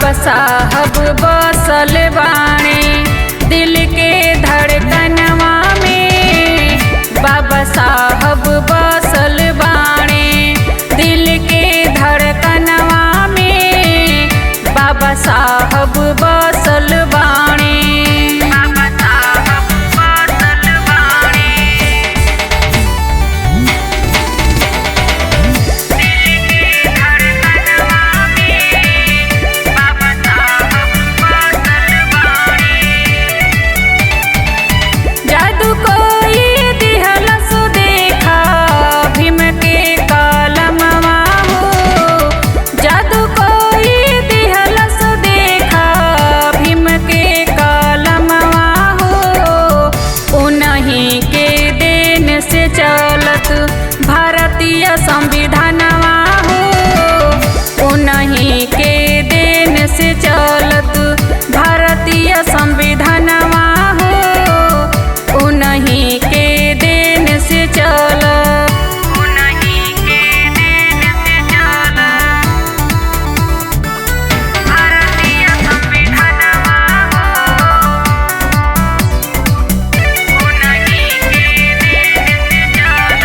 बाबा साहब बसल बाणे दिल के धड़कनवा में। बाबा साहब बसल बाणे दिल के धड़कनवा में। बाबा साहब बसल बाणे। बाबा साहब बसल बाणे जादू कोई दिहलस देखा भीम के कलमवा हो। जादू कोई दिहलस देखा भीम के कलमवा हो। उन्हीं के देन से चलत भारतीय संविधानवा हो। उन्हीं के देन से चलत भारतीय संविधानवा हो। उन्हीं के देन से चल उन्हीं के देन से चल भारतीय संविधानवा हो। उन्हीं के देन से चल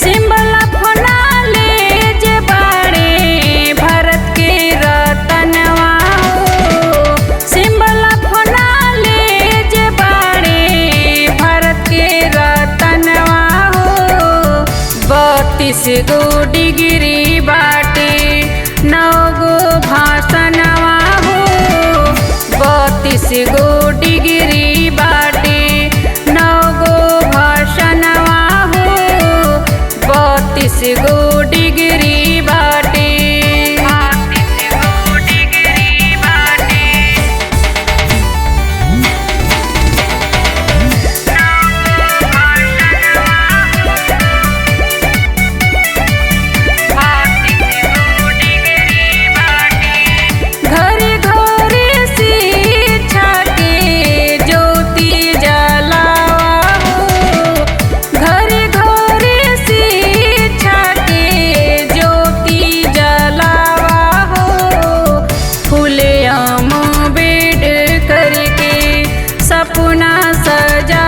सिंबल अपना ले जे बाड़े भारत के रतनवा हो। सिंबल अपना ले जे बाड़े भारत के रतनवा हो। 32 गो डिग्री बाटे 9 गो भाषणवा हो। 32 गो डिग्री बाटे 9 गो भाषणवा हो। 32 गो डिग्री बाटे 32 गो डिग्री बाटे घरे घरे शिक्षा के ज्योति जलावा हो। घरे घरे शिक्षा के ज्योति जलावा हो। फूले अम्बेडकर के सपना सजा